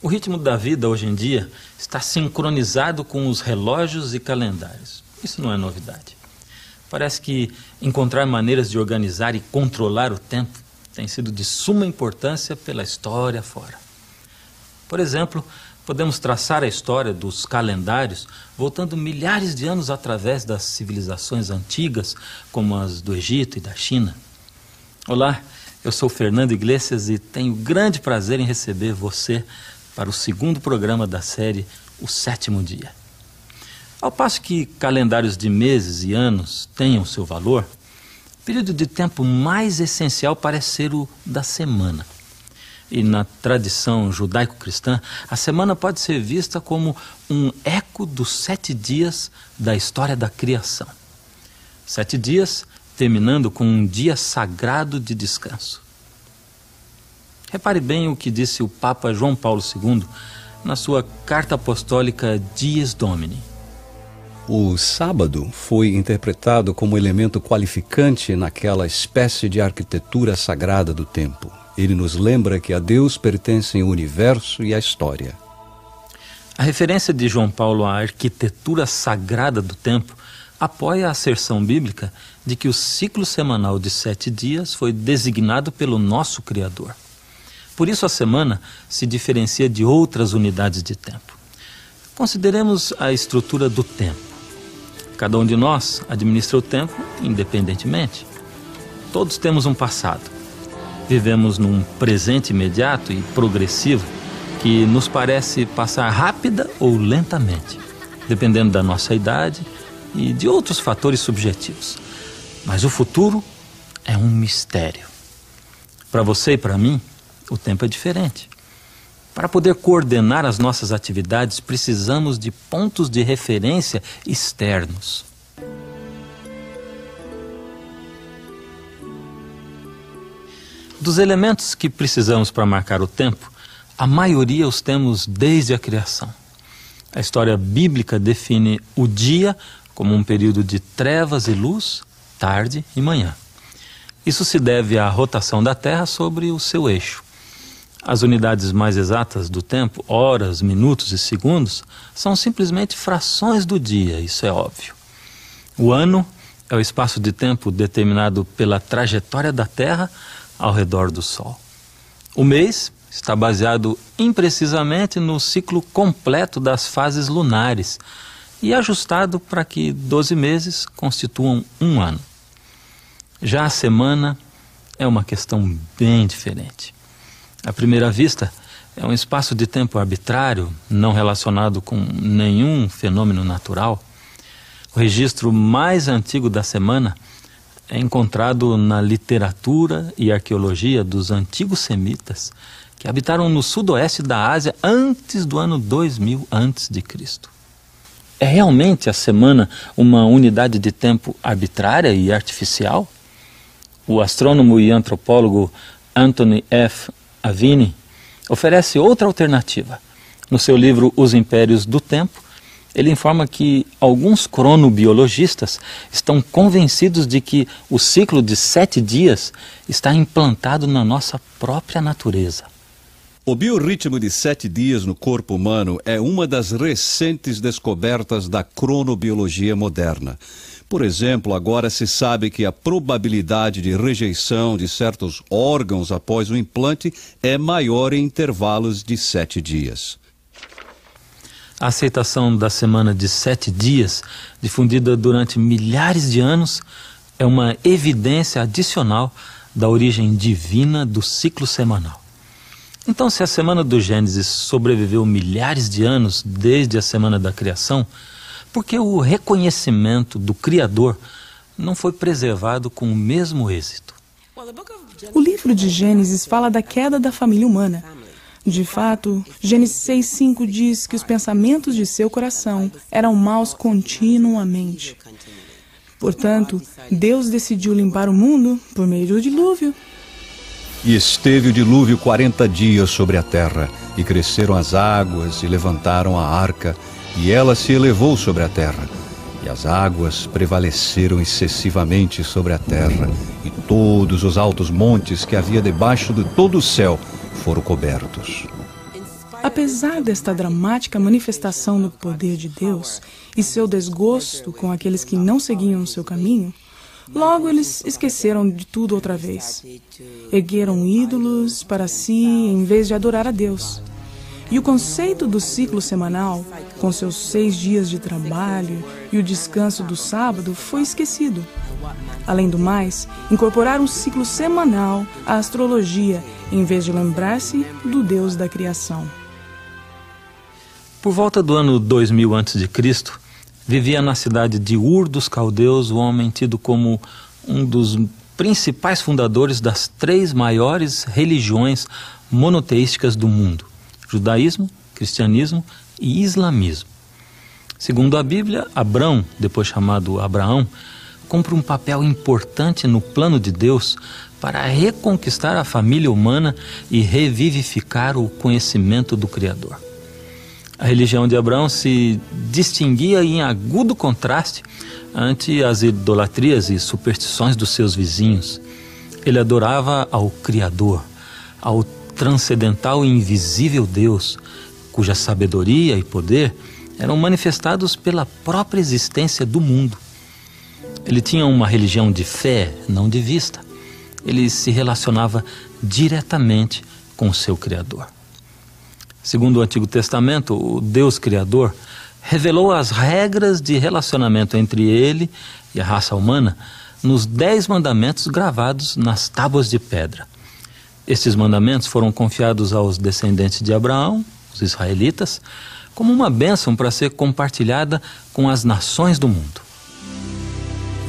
O ritmo da vida hoje em dia está sincronizado com os relógios e calendários. Isso não é novidade. Parece que encontrar maneiras de organizar e controlar o tempo tem sido de suma importância pela história fora. Por exemplo, podemos traçar a história dos calendários voltando milhares de anos através das civilizações antigas, como as do Egito e da China. Olá, eu sou Fernando Iglesias e tenho grande prazer em receber você para o segundo programa da série O Sétimo Dia. Ao passo que calendários de meses e anos tenham seu valor, o período de tempo mais essencial parece ser o da semana. E na tradição judaico-cristã, a semana pode ser vista como um eco dos 7 dias da história da criação. 7 dias terminando com um dia sagrado de descanso. Repare bem o que disse o Papa João Paulo II na sua carta apostólica Dies Domini. O sábado foi interpretado como elemento qualificante naquela espécie de arquitetura sagrada do tempo. Ele nos lembra que a Deus pertencem o universo e a história. A referência de João Paulo à arquitetura sagrada do tempo apoia a asserção bíblica de que o ciclo semanal de 7 dias foi designado pelo nosso Criador. Por isso a semana se diferencia de outras unidades de tempo. Consideremos a estrutura do tempo. Cada um de nós administra o tempo independentemente. Todos temos um passado. Vivemos num presente imediato e progressivo que nos parece passar rápida ou lentamente, dependendo da nossa idade e de outros fatores subjetivos. Mas o futuro é um mistério. Para você e para mim, o tempo é diferente. Para poder coordenar as nossas atividades, precisamos de pontos de referência externos. Dos elementos que precisamos para marcar o tempo, a maioria os temos desde a criação. A história bíblica define o dia como um período de trevas e luz, tarde e manhã. Isso se deve à rotação da Terra sobre o seu eixo. As unidades mais exatas do tempo, horas, minutos e segundos, são simplesmente frações do dia, isso é óbvio. O ano é o espaço de tempo determinado pela trajetória da Terra ao redor do Sol. O mês está baseado imprecisamente no ciclo completo das fases lunares e ajustado para que 12 meses constituam um ano. Já a semana é uma questão bem diferente. À primeira vista, é um espaço de tempo arbitrário, não relacionado com nenhum fenômeno natural. O registro mais antigo da semana é encontrado na literatura e arqueologia dos antigos semitas, que habitaram no sudoeste da Ásia antes do ano 2000 a.C. É realmente a semana uma unidade de tempo arbitrária e artificial? O astrônomo e antropólogo Anthony F. Avini oferece outra alternativa. No seu livro Os Impérios do Tempo, ele informa que alguns cronobiologistas estão convencidos de que o ciclo de 7 dias está implantado na nossa própria natureza. O biorritmo de 7 dias no corpo humano é uma das recentes descobertas da cronobiologia moderna. Por exemplo, agora se sabe que a probabilidade de rejeição de certos órgãos após o implante é maior em intervalos de 7 dias. A aceitação da semana de 7 dias, difundida durante milhares de anos, é uma evidência adicional da origem divina do ciclo semanal. Então, se a semana do Gênesis sobreviveu milhares de anos desde a semana da criação, por que o reconhecimento do Criador não foi preservado com o mesmo êxito? O livro de Gênesis fala da queda da família humana. De fato, Gênesis 6:5 diz que os pensamentos de seu coração eram maus continuamente. Portanto, Deus decidiu limpar o mundo por meio do dilúvio. E esteve o dilúvio 40 dias sobre a terra, e cresceram as águas, e levantaram a arca, e ela se elevou sobre a terra. E as águas prevaleceram excessivamente sobre a terra, e todos os altos montes que havia debaixo de todo o céu foram cobertos. Apesar desta dramática manifestação do poder de Deus e seu desgosto com aqueles que não seguiam o seu caminho, logo eles esqueceram de tudo outra vez. Ergueram ídolos para si em vez de adorar a Deus. E o conceito do ciclo semanal, com seus 6 dias de trabalho e o descanso do sábado, foi esquecido. Além do mais, incorporaram um ciclo semanal à astrologia, em vez de lembrar-se do Deus da criação. Por volta do ano 2000 a.C., vivia na cidade de Ur dos Caldeus o homem tido como um dos principais fundadores das 3 maiores religiões monoteísticas do mundo: judaísmo, cristianismo e islamismo. Segundo a Bíblia, Abrão, depois chamado Abraão, cumpre um papel importante no plano de Deus para reconquistar a família humana e revivificar o conhecimento do Criador. A religião de Abraão se distinguia em agudo contraste ante as idolatrias e superstições dos seus vizinhos. Ele adorava ao Criador, ao transcendental e invisível Deus, cuja sabedoria e poder eram manifestados pela própria existência do mundo. Ele tinha uma religião de fé, não de vista. Ele se relacionava diretamente com o seu Criador. Segundo o Antigo Testamento, o Deus Criador revelou as regras de relacionamento entre ele e a raça humana nos 10 mandamentos gravados nas tábuas de pedra. Estes mandamentos foram confiados aos descendentes de Abraão, os israelitas, como uma bênção para ser compartilhada com as nações do mundo.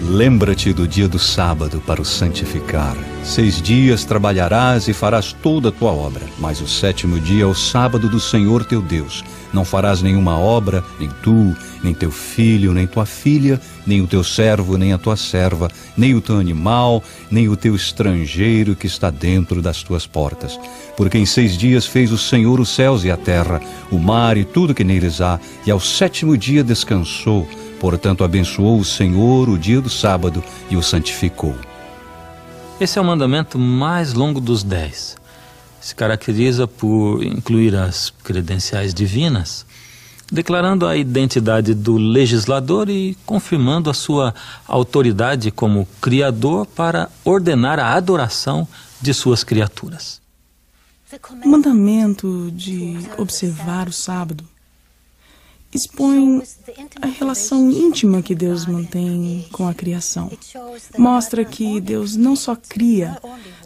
Lembra-te do dia do sábado para o santificar. 6 dias trabalharás e farás toda a tua obra, mas o 7º dia é o sábado do Senhor teu Deus. Não farás nenhuma obra, nem tu, nem teu filho, nem tua filha, nem o teu servo, nem a tua serva, nem o teu animal, nem o teu estrangeiro que está dentro das tuas portas. Porque em 6 dias fez o Senhor os céus e a terra, o mar e tudo que neles há, e ao 7º dia descansou. Portanto, abençoou o Senhor o dia do sábado e o santificou. Esse é o mandamento mais longo dos 10. Se caracteriza por incluir as credenciais divinas, declarando a identidade do legislador e confirmando a sua autoridade como criador para ordenar a adoração de suas criaturas. O mandamento de observar o sábado expõe a relação íntima que Deus mantém com a criação. Mostra que Deus não só cria,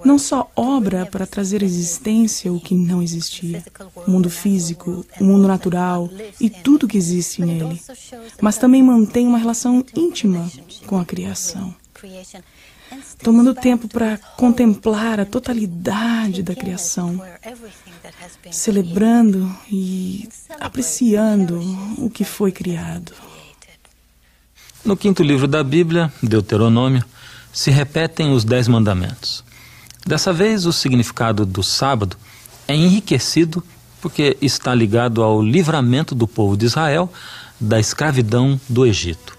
não só obra para trazer à existência o que não existia, o mundo físico, o mundo natural e tudo que existe nele, mas também mantém uma relação íntima com a criação, tomando tempo para contemplar a totalidade da criação, celebrando e apreciando o que foi criado. No 5º livro da Bíblia, Deuteronômio, se repetem os 10 mandamentos. Dessa vez, o significado do sábado é enriquecido porque está ligado ao livramento do povo de Israel da escravidão do Egito.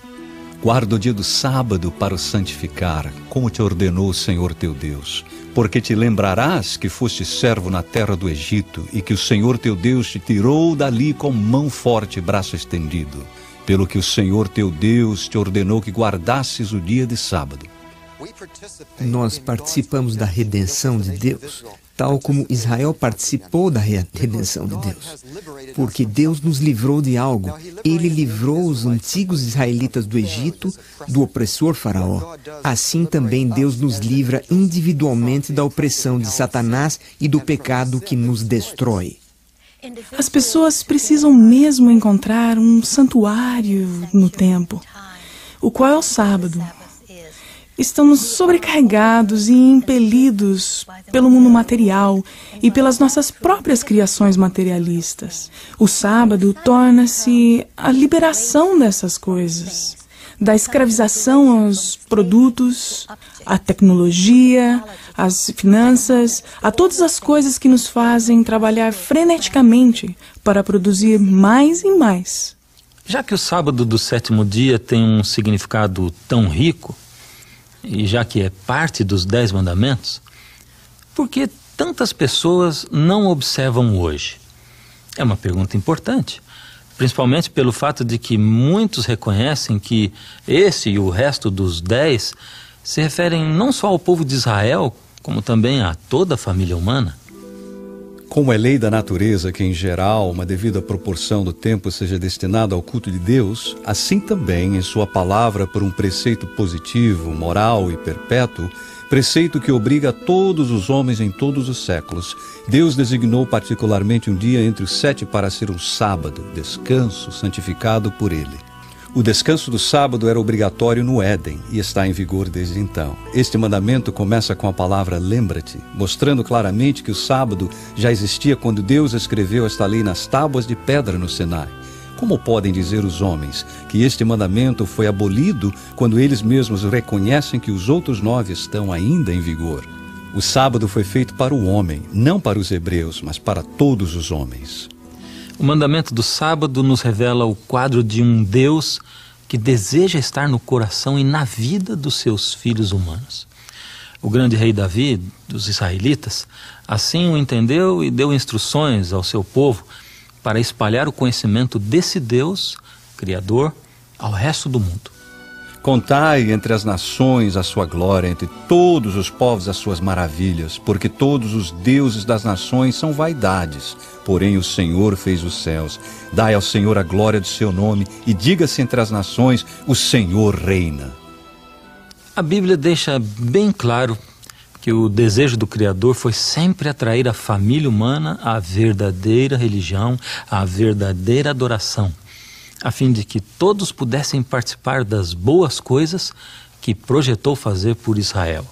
Guarda o dia do sábado para o santificar, como te ordenou o Senhor teu Deus. Porque te lembrarás que foste servo na terra do Egito e que o Senhor teu Deus te tirou dali com mão forte e braço estendido. Pelo que o Senhor teu Deus te ordenou que guardasses o dia de sábado. Nós participamos da redenção de Deus, tal como Israel participou da redenção de Deus. Porque Deus nos livrou de algo. Ele livrou os antigos israelitas do Egito, do opressor faraó. Assim também Deus nos livra individualmente da opressão de Satanás e do pecado que nos destrói. As pessoas precisam mesmo encontrar um santuário no tempo, o qual é o sábado. Estamos sobrecarregados e impelidos pelo mundo material e pelas nossas próprias criações materialistas. O sábado torna-se a liberação dessas coisas, da escravização aos produtos, à tecnologia, às finanças, a todas as coisas que nos fazem trabalhar freneticamente para produzir mais e mais. Já que o sábado do 7º dia tem um significado tão rico, e já que é parte dos 10 mandamentos, por que tantas pessoas não observam hoje? É uma pergunta importante, principalmente pelo fato de que muitos reconhecem que esse e o resto dos 10 se referem não só ao povo de Israel, como também a toda a família humana. Como é lei da natureza que, em geral, uma devida proporção do tempo seja destinada ao culto de Deus, assim também, em sua palavra, por um preceito positivo, moral e perpétuo, preceito que obriga a todos os homens em todos os séculos, Deus designou particularmente um dia entre os 7 para ser um sábado, descanso, santificado por Ele. O descanso do sábado era obrigatório no Éden e está em vigor desde então. Este mandamento começa com a palavra lembra-te, mostrando claramente que o sábado já existia quando Deus escreveu esta lei nas tábuas de pedra no Sinai. Como podem dizer os homens que este mandamento foi abolido quando eles mesmos reconhecem que os outros 9 estão ainda em vigor? O sábado foi feito para o homem, não para os hebreus, mas para todos os homens. O mandamento do sábado nos revela o quadro de um Deus que deseja estar no coração e na vida dos seus filhos humanos. O grande rei Davi, dos israelitas, assim o entendeu e deu instruções ao seu povo para espalhar o conhecimento desse Deus, Criador, ao resto do mundo. Contai entre as nações a sua glória, entre todos os povos as suas maravilhas, porque todos os deuses das nações são vaidades, porém o Senhor fez os céus. Dai ao Senhor a glória do seu nome e diga-se entre as nações, o Senhor reina. A Bíblia deixa bem claro que o desejo do Criador foi sempre atrair a família humana à verdadeira religião, à verdadeira adoração, a fim de que todos pudessem participar das boas coisas que projetou fazer por Israel.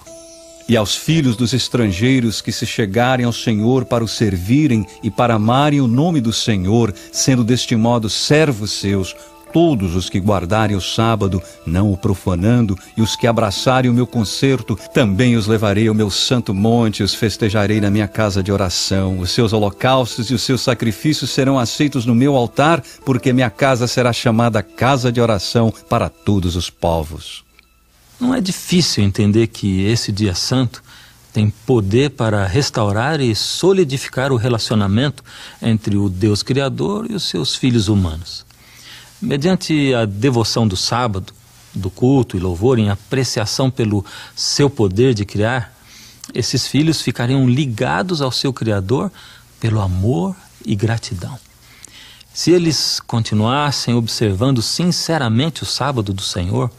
E aos filhos dos estrangeiros que se chegarem ao Senhor para o servirem e para amarem o nome do Senhor, sendo deste modo servos seus, todos os que guardarem o sábado, não o profanando, e os que abraçarem o meu concerto, também os levarei ao meu santo monte, os festejarei na minha casa de oração. Os seus holocaustos e os seus sacrifícios serão aceitos no meu altar, porque minha casa será chamada casa de oração para todos os povos. Não é difícil entender que esse dia santo tem poder para restaurar e solidificar o relacionamento entre o Deus Criador e os seus filhos humanos. Mediante a devoção do sábado, do culto e louvor em apreciação pelo seu poder de criar, esses filhos ficariam ligados ao seu Criador pelo amor e gratidão. Se eles continuassem observando sinceramente o sábado do Senhor,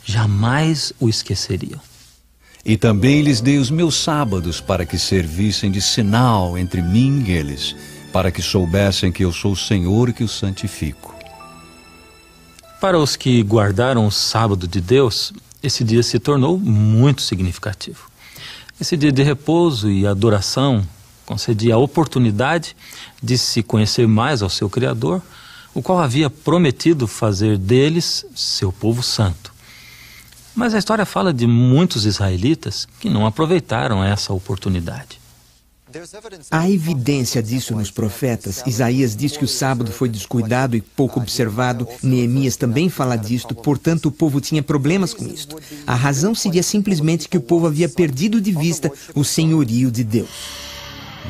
jamais o esqueceriam. E também lhes dei os meus sábados para que servissem de sinal entre mim e eles, para que soubessem que eu sou o Senhor que os santifico. Para os que guardaram o sábado de Deus, esse dia se tornou muito significativo. Esse dia de repouso e adoração concedia a oportunidade de se conhecer mais ao seu Criador, o qual havia prometido fazer deles seu povo santo. Mas a história fala de muitos israelitas que não aproveitaram essa oportunidade. Há evidência disso nos profetas. Isaías diz que o sábado foi descuidado e pouco observado. Neemias também fala disto, portanto o povo tinha problemas com isto. A razão seria simplesmente que o povo havia perdido de vista o senhorio de Deus.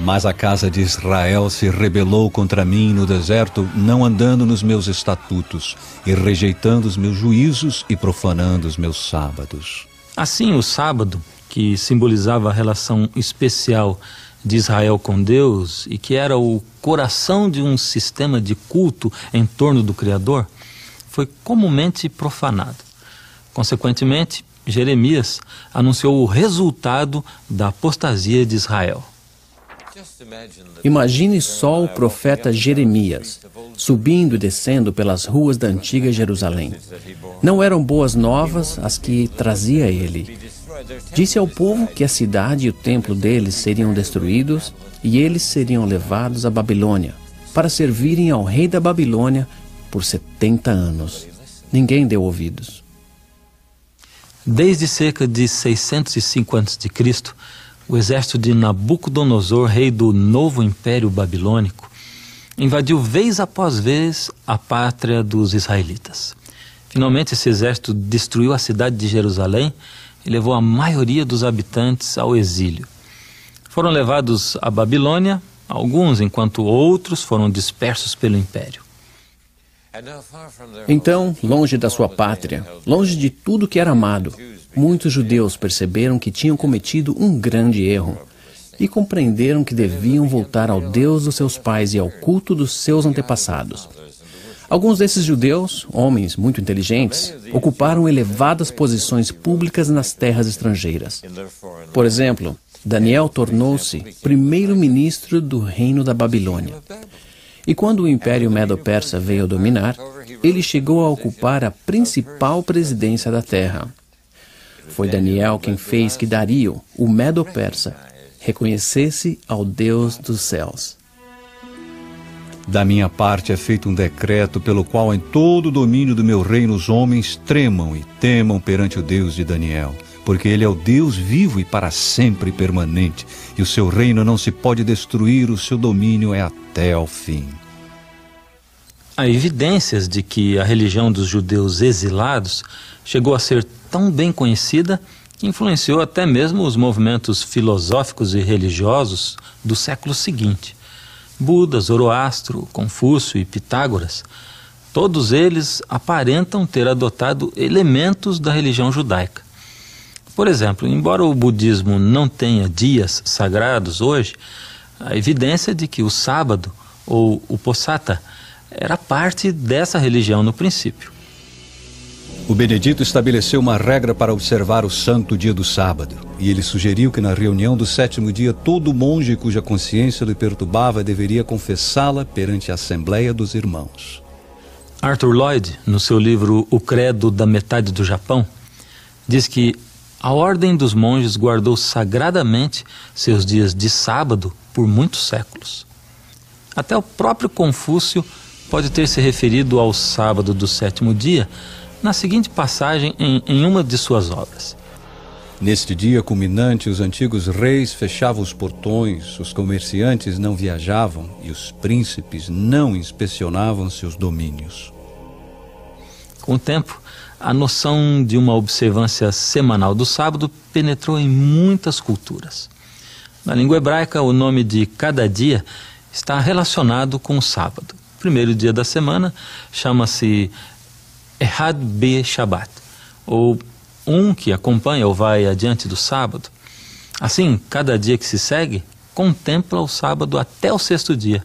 Mas a casa de Israel se rebelou contra mim no deserto, não andando nos meus estatutos, e rejeitando os meus juízos e profanando os meus sábados. Assim, o sábado, que simbolizava a relação especial de Israel com Deus e que era o coração de um sistema de culto em torno do Criador, foi comumente profanado. Consequentemente, Jeremias anunciou o resultado da apostasia de Israel. Imagine só o profeta Jeremias, subindo e descendo pelas ruas da antiga Jerusalém. Não eram boas novas as que trazia ele. Disse ao povo que a cidade e o templo deles seriam destruídos e eles seriam levados à Babilônia, para servirem ao rei da Babilônia por 70 anos. Ninguém deu ouvidos. Desde cerca de 605 a.C., o exército de Nabucodonosor, rei do novo império babilônico, invadiu vez após vez a pátria dos israelitas. Finalmente, esse exército destruiu a cidade de Jerusalém e levou a maioria dos habitantes ao exílio. Foram levados à Babilônia alguns enquanto outros foram dispersos pelo império. Então, longe da sua pátria, longe de tudo que era amado, muitos judeus perceberam que tinham cometido um grande erro e compreenderam que deviam voltar ao Deus dos seus pais e ao culto dos seus antepassados. Alguns desses judeus, homens muito inteligentes, ocuparam elevadas posições públicas nas terras estrangeiras. Por exemplo, Daniel tornou-se primeiro-ministro do reino da Babilônia. E quando o Império Medo-Persa veio a dominar, ele chegou a ocupar a principal presidência da terra. Foi Daniel quem fez que Dario, o Medo-Persa, reconhecesse ao Deus dos céus. Da minha parte é feito um decreto pelo qual em todo o domínio do meu reino os homens tremam e temam perante o Deus de Daniel, porque ele é o Deus vivo e para sempre permanente, e o seu reino não se pode destruir, o seu domínio é até ao fim. Há evidências de que a religião dos judeus exilados chegou a ser tão bem conhecida que influenciou até mesmo os movimentos filosóficos e religiosos do século seguinte. Buda, Zoroastro, Confúcio e Pitágoras, todos eles aparentam ter adotado elementos da religião judaica. Por exemplo, embora o budismo não tenha dias sagrados hoje, há evidência de que o sábado, ou o Posata, era parte dessa religião no princípio. O Benedito estabeleceu uma regra para observar o santo dia do sábado, e ele sugeriu que na reunião do 7º dia todo monge cuja consciência lhe perturbava deveria confessá-la perante a Assembleia dos Irmãos. Arthur Lloyd, no seu livro O Credo da Metade do Japão, diz que a Ordem dos Monges guardou sagradamente seus dias de sábado por muitos séculos. Até o próprio Confúcio pode ter se referido ao sábado do 7º dia na seguinte passagem em uma de suas obras. Neste dia culminante, os antigos reis fechavam os portões, os comerciantes não viajavam e os príncipes não inspecionavam seus domínios. Com o tempo, a noção de uma observância semanal do sábado penetrou em muitas culturas. Na língua hebraica, o nome de cada dia está relacionado com o sábado. O primeiro dia da semana chama-se Ehad Be-Shabbat, ou um que acompanha ou vai adiante do sábado. Assim, cada dia que se segue contempla o sábado até o 6º dia.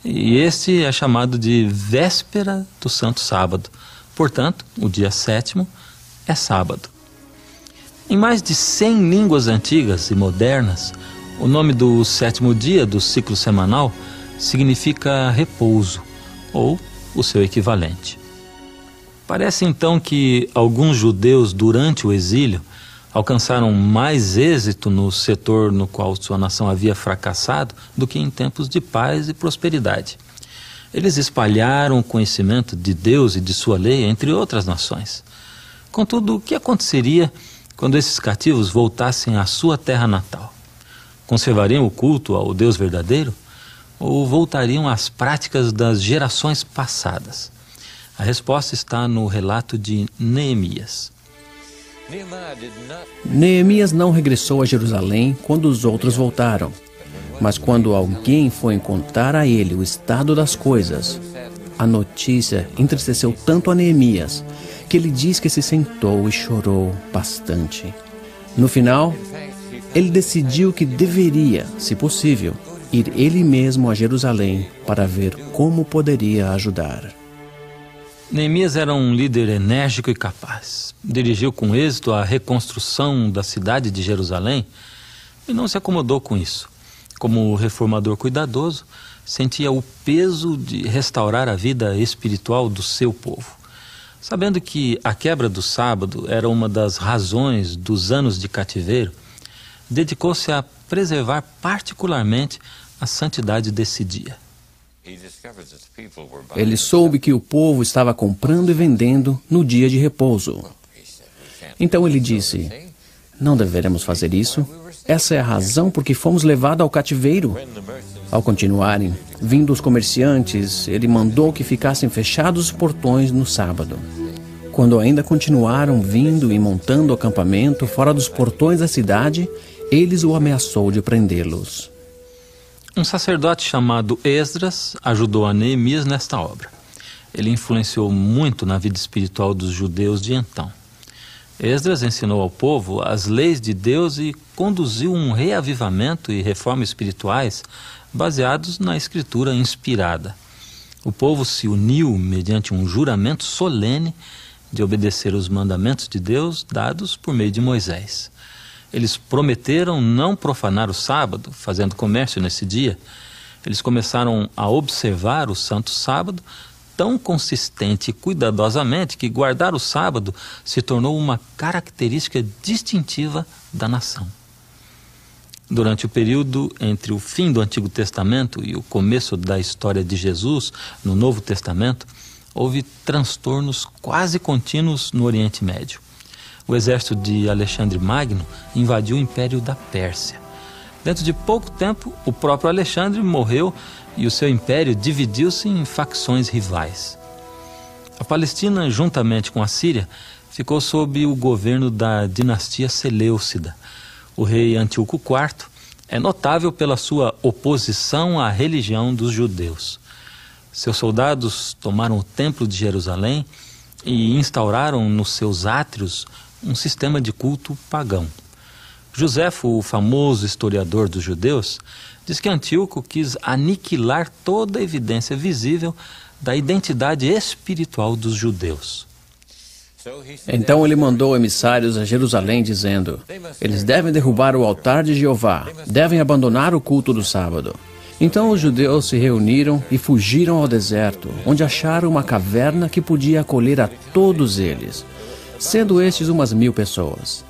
E este é chamado de véspera do Santo Sábado. Portanto, o dia 7º é sábado. Em mais de 100 línguas antigas e modernas, o nome do 7º dia do ciclo semanal significa repouso, ou o seu equivalente. Parece então que alguns judeus durante o exílio alcançaram mais êxito no setor no qual sua nação havia fracassado do que em tempos de paz e prosperidade. Eles espalharam o conhecimento de Deus e de sua lei entre outras nações. Contudo, o que aconteceria quando esses cativos voltassem à sua terra natal? Conservariam o culto ao Deus verdadeiro? Ou voltariam às práticas das gerações passadas? A resposta está no relato de Neemias. Neemias não regressou a Jerusalém quando os outros voltaram, mas quando alguém foi contar a ele o estado das coisas, a notícia entristeceu tanto a Neemias que ele diz que se sentou e chorou bastante. No final, ele decidiu que deveria, se possível, ir ele mesmo a Jerusalém para ver como poderia ajudar. Neemias era um líder enérgico e capaz. Dirigiu com êxito a reconstrução da cidade de Jerusalém e não se acomodou com isso. Como reformador cuidadoso, sentia o peso de restaurar a vida espiritual do seu povo. Sabendo que a quebra do sábado era uma das razões dos anos de cativeiro, dedicou-se a preservar particularmente a santidade desse dia. Ele soube que o povo estava comprando e vendendo no dia de repouso. Então ele disse: não deveremos fazer isso. Essa é a razão por que fomos levados ao cativeiro. Ao continuarem vindo os comerciantes, ele mandou que ficassem fechados os portões no sábado. Quando ainda continuaram vindo e montando o acampamento fora dos portões da cidade, eles o ameaçou de prendê-los. Um sacerdote chamado Esdras ajudou a Neemias nesta obra. Ele influenciou muito na vida espiritual dos judeus de então. Esdras ensinou ao povo as leis de Deus e conduziu um reavivamento e reforma espirituais baseados na escritura inspirada. O povo se uniu mediante um juramento solene de obedecer os mandamentos de Deus dados por meio de Moisés. Eles prometeram não profanar o sábado, fazendo comércio nesse dia. Eles começaram a observar o santo sábado tão consistente e cuidadosamente que guardar o sábado se tornou uma característica distintiva da nação. Durante o período entre o fim do Antigo Testamento e o começo da história de Jesus no Novo Testamento, houve transtornos quase contínuos no Oriente Médio. O exército de Alexandre Magno invadiu o Império da Pérsia. Dentro de pouco tempo, o próprio Alexandre morreu e o seu império dividiu-se em facções rivais. A Palestina, juntamente com a Síria, ficou sob o governo da dinastia Seleucida. O rei Antíoco IV é notável pela sua oposição à religião dos judeus. Seus soldados tomaram o Templo de Jerusalém e instauraram nos seus átrios um sistema de culto pagão. Joséfo, o famoso historiador dos judeus, diz que Antíoco quis aniquilar toda a evidência visível da identidade espiritual dos judeus. Então ele mandou emissários a Jerusalém dizendo: eles devem derrubar o altar de Jeová, devem abandonar o culto do sábado. Então os judeus se reuniram e fugiram ao deserto, onde acharam uma caverna que podia acolher a todos eles, sendo estes umas 1000 pessoas.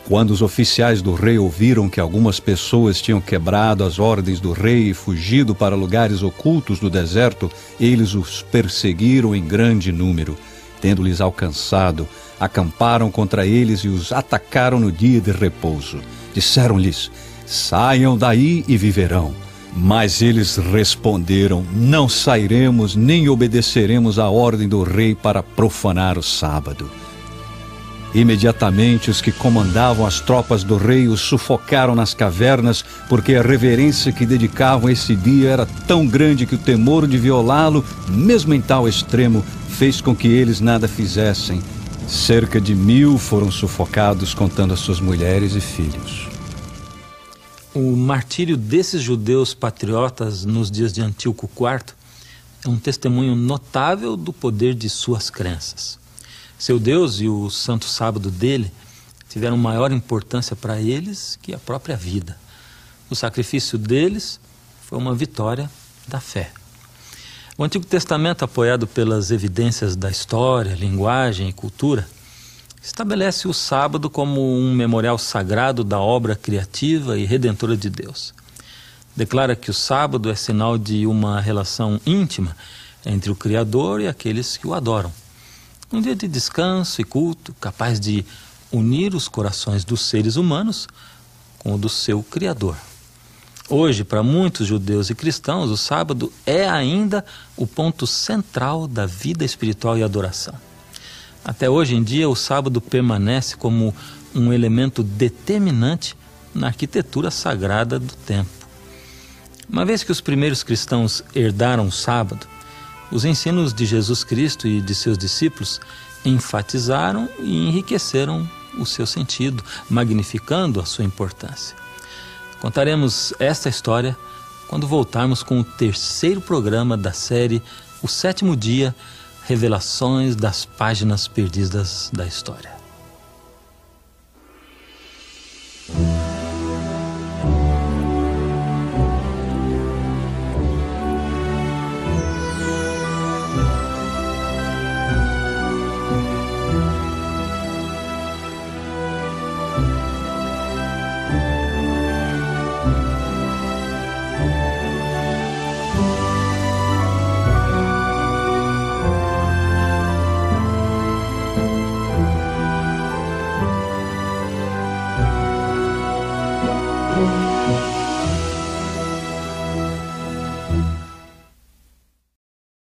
Quando os oficiais do rei ouviram que algumas pessoas tinham quebrado as ordens do rei e fugido para lugares ocultos do deserto, eles os perseguiram em grande número. Tendo-lhes alcançado, acamparam contra eles e os atacaram no dia de repouso. Disseram-lhes: saiam daí e viverão. Mas eles responderam: não sairemos nem obedeceremos à ordem do rei para profanar o sábado. Imediatamente os que comandavam as tropas do rei os sufocaram nas cavernas, porque a reverência que dedicavam a esse dia era tão grande que o temor de violá-lo, mesmo em tal extremo, fez com que eles nada fizessem. Cerca de 1000 foram sufocados, contando as suas mulheres e filhos. O martírio desses judeus patriotas nos dias de Antíoco IV é um testemunho notável do poder de suas crenças. Seu Deus e o santo sábado dele tiveram maior importância para eles que a própria vida. O sacrifício deles foi uma vitória da fé. O Antigo Testamento, apoiado pelas evidências da história, linguagem e cultura, estabelece o sábado como um memorial sagrado da obra criativa e redentora de Deus. Declara que o sábado é sinal de uma relação íntima entre o Criador e aqueles que o adoram. Um dia de descanso e culto, capaz de unir os corações dos seres humanos com o do seu Criador. Hoje, para muitos judeus e cristãos, o sábado é ainda o ponto central da vida espiritual e adoração. Até hoje em dia, o sábado permanece como um elemento determinante na arquitetura sagrada do templo. Uma vez que os primeiros cristãos herdaram o sábado, os ensinos de Jesus Cristo e de seus discípulos enfatizaram e enriqueceram o seu sentido, magnificando a sua importância. Contaremos esta história quando voltarmos com o 3º programa da série O Sétimo Dia, Revelações das Páginas Perdidas da História.